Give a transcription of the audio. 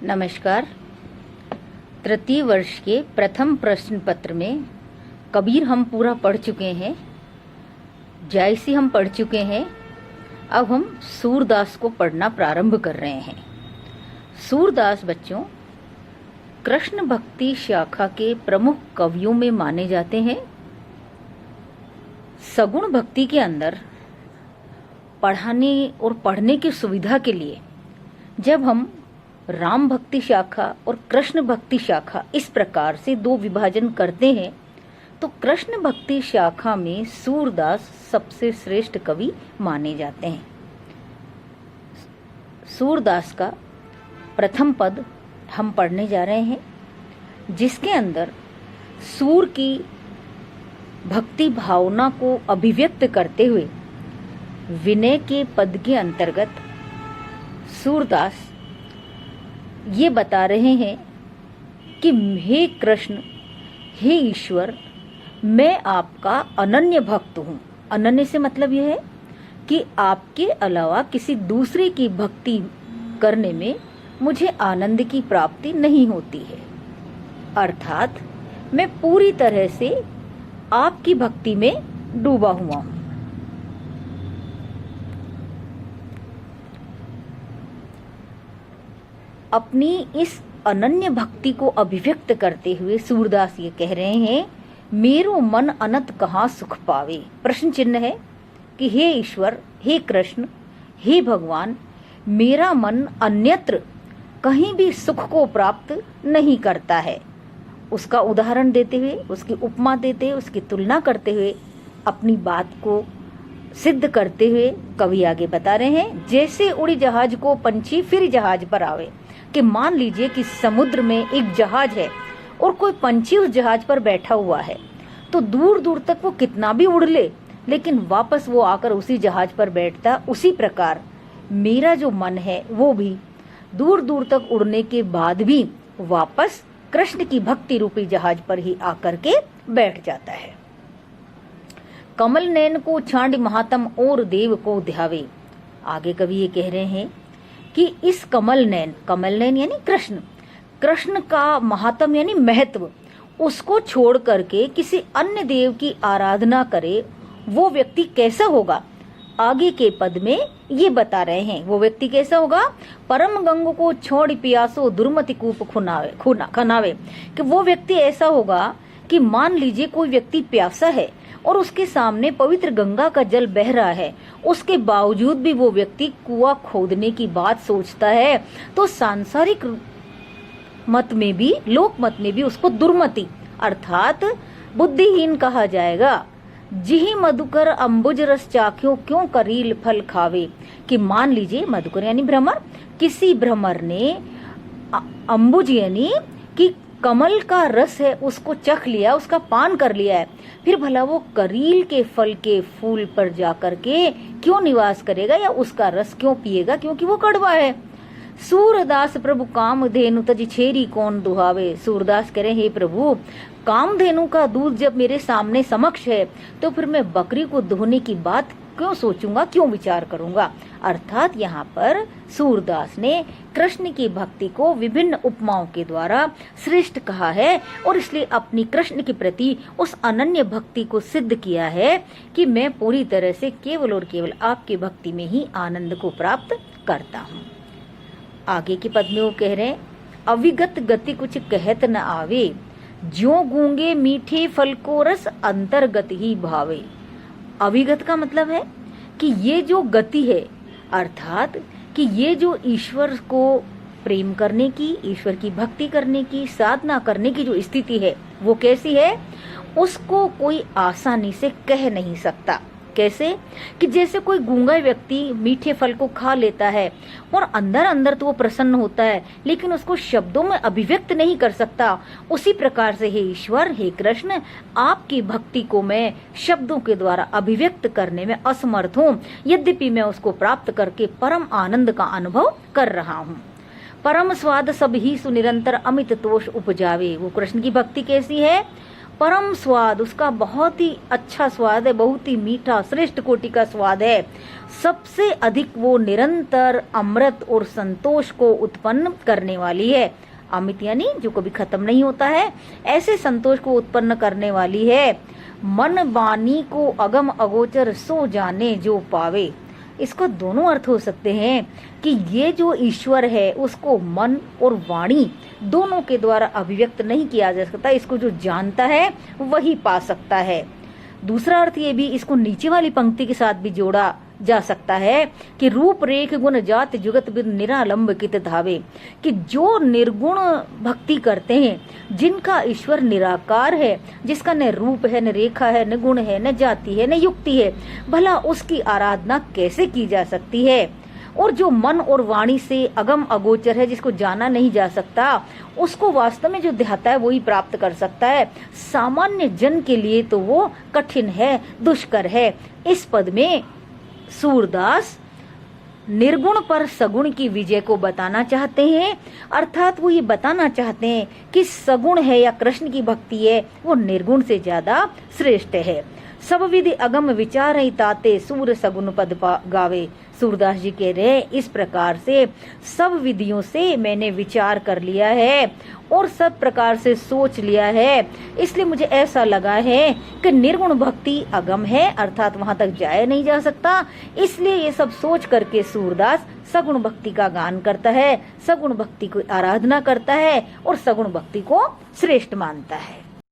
नमस्कार। तृतीय वर्ष के प्रथम प्रश्न पत्र में कबीर हम पूरा पढ़ चुके हैं, जायसी हम पढ़ चुके हैं। अब हम सूरदास को पढ़ना प्रारंभ कर रहे हैं। सूरदास बच्चों कृष्ण भक्ति शाखा के प्रमुख कवियों में माने जाते हैं। सगुण भक्ति के अंदर पढ़ाने और पढ़ने की सुविधा के लिए जब हम राम भक्ति शाखा और कृष्ण भक्ति शाखा इस प्रकार से दो विभाजन करते हैं, तो कृष्ण भक्ति शाखा में सूरदास सबसे श्रेष्ठ कवि माने जाते हैं। सूरदास का प्रथम पद हम पढ़ने जा रहे हैं, जिसके अंदर सूर की भक्ति भावना को अभिव्यक्त करते हुए विनय के पद के अंतर्गत सूरदास ये बता रहे हैं कि हे कृष्ण, हे ईश्वर, मैं आपका अनन्य भक्त हूँ। अनन्य से मतलब यह है कि आपके अलावा किसी दूसरे की भक्ति करने में मुझे आनंद की प्राप्ति नहीं होती है। अर्थात मैं पूरी तरह से आपकी भक्ति में डूबा हुआ हूँ। अपनी इस अनन्य भक्ति को अभिव्यक्त करते हुए सूरदास ये कह रहे हैं, मेरो मन अनंत कहाँ सुख पावे। प्रश्न चिन्ह है कि हे ईश्वर, हे कृष्ण, हे भगवान, मेरा मन अन्यत्र कहीं भी सुख को प्राप्त नहीं करता है। उसका उदाहरण देते हुए, उसकी उपमा देते हुए, उसकी तुलना करते हुए, अपनी बात को सिद्ध करते हुए कवि आगे बता रहे हैं, जैसे उड़ी जहाज को पंछी फिर जहाज पर आवे। कि मान लीजिए कि समुद्र में एक जहाज है और कोई पंछी उस जहाज पर बैठा हुआ है, तो दूर दूर तक वो कितना भी उड़ ले, लेकिन वापस वो आकर उसी जहाज पर बैठता। उसी प्रकार मेरा जो मन है वो भी दूर दूर तक उड़ने के बाद भी वापस कृष्ण की भक्ति रूपी जहाज पर ही आकर के बैठ जाता है। कमल नैन को छांड महात्म और देव को ध्यावे। आगे कवि ये कह रहे हैं कि इस कमल नैन यानी कृष्ण का महात्म यानी महत्व, उसको छोड़ करके किसी अन्य देव की आराधना करे, वो व्यक्ति कैसा होगा। आगे के पद में ये बता रहे हैं वो व्यक्ति कैसा होगा। परम गंगो को छोड़ पियासो दुर्मति कूप खनावे। कि वो व्यक्ति ऐसा होगा कि मान लीजिए कोई व्यक्ति प्यासा है और उसके सामने पवित्र गंगा का जल बह रहा है, उसके बावजूद भी वो व्यक्ति कुआं खोदने की बात सोचता है, तो सांसारिक मत में भी, लोक मत में भी उसको दुर्मति अर्थात बुद्धिहीन कहा जाएगा। जिही मधुकर अम्बुज रस चाख्यो क्यों करील फल खावे। कि मान लीजिए मधुकर यानी भ्रमर, किसी भ्रमर ने अम्बुज यानी कि कमल का रस है उसको चख लिया, उसका पान कर लिया है, फिर भला वो करील के फल के फूल पर जाकर के क्यों निवास करेगा या उसका रस क्यों पिएगा, क्योंकि वो कड़वा है। सूरदास प्रभु कामधेनु तज छेरी कौन दुहावे। सूरदास कह रहे, हे प्रभु, कामधेनु का दूध जब मेरे सामने समक्ष है, तो फिर मैं बकरी को दुहने की बात क्यों सोचूंगा, क्यों विचार करूंगा। अर्थात यहाँ पर सूरदास ने कृष्ण की भक्ति को विभिन्न उपमाओं के द्वारा श्रेष्ठ कहा है और इसलिए अपनी कृष्ण के प्रति उस अनन्य भक्ति को सिद्ध किया है कि मैं पूरी तरह से केवल और केवल आपकी भक्ति में ही आनंद को प्राप्त करता हूँ। आगे के पद में वो कह रहे हैं, अविगत गति कुछ कहत न आवे, ज्यों गूंगे मीठे फल को रस अंतर्गत ही भावे। अविगत का मतलब है कि ये जो गति है, अर्थात कि ये जो ईश्वर को प्रेम करने की, ईश्वर की भक्ति करने की, साधना करने की जो स्थिति है, वो कैसी है, उसको कोई आसानी से कह नहीं सकता। कैसे कि जैसे कोई गूंगा व्यक्ति मीठे फल को खा लेता है और अंदर अंदर तो वो प्रसन्न होता है, लेकिन उसको शब्दों में अभिव्यक्त नहीं कर सकता। उसी प्रकार से हे ईश्वर, हे कृष्ण, आपकी भक्ति को मैं शब्दों के द्वारा अभिव्यक्त करने में असमर्थ हूँ, यद्यपि मैं उसको प्राप्त करके परम आनंद का अनुभव कर रहा हूँ। परम स्वाद सब ही सुनिरंतर अमित तोष उपजावे। वो कृष्ण की भक्ति कैसी है, परम स्वाद, उसका बहुत ही अच्छा स्वाद है, बहुत ही मीठा श्रेष्ठ कोटि का स्वाद है। सबसे अधिक वो निरंतर अमृत और संतोष को उत्पन्न करने वाली है। अमित यानी जो कभी खत्म नहीं होता है, ऐसे संतोष को उत्पन्न करने वाली है। मन वाणी को अगम अगोचर सो जाने जो पावे। इसको दोनों अर्थ हो सकते हैं कि ये जो ईश्वर है उसको मन और वाणी दोनों के द्वारा अभिव्यक्त नहीं किया जा सकता, इसको जो जानता है वही पा सकता है। दूसरा अर्थ ये भी इसको नीचे वाली पंक्ति के साथ भी जोड़ा जा सकता है कि रूप रेख गुण जात जुगत बिन निरालंब कित धावे, कि जो निर्गुण भक्ति करते हैं, जिनका ईश्वर निराकार है, जिसका न रूप है, न रेखा है, न गुण है, न जाति है, न युक्ति है, भला उसकी आराधना कैसे की जा सकती है। और जो मन और वाणी से अगम अगोचर है, जिसको जाना नहीं जा सकता, उसको वास्तव में जो ध्याता है वही प्राप्त कर सकता है। सामान्य जन के लिए तो वो कठिन है, दुष्कर है। इस पद में सूरदास निर्गुण पर सगुण की विजय को बताना चाहते हैं, अर्थात वो ये बताना चाहते हैं कि सगुण है या कृष्ण की भक्ति है वो निर्गुण से ज्यादा श्रेष्ठ है। सब विधि अगम विचार ही ताते सूर सगुन पद गावे। सूरदास जी कह रहे हैं इस प्रकार से सब विधियों से मैंने विचार कर लिया है और सब प्रकार से सोच लिया है, इसलिए मुझे ऐसा लगा है कि निर्गुण भक्ति अगम है, अर्थात वहां तक जाया नहीं जा सकता। इसलिए ये सब सोच करके सूरदास सगुण भक्ति का गान करता है, सगुण भक्ति को आराधना करता है और सगुण भक्ति को श्रेष्ठ मानता है।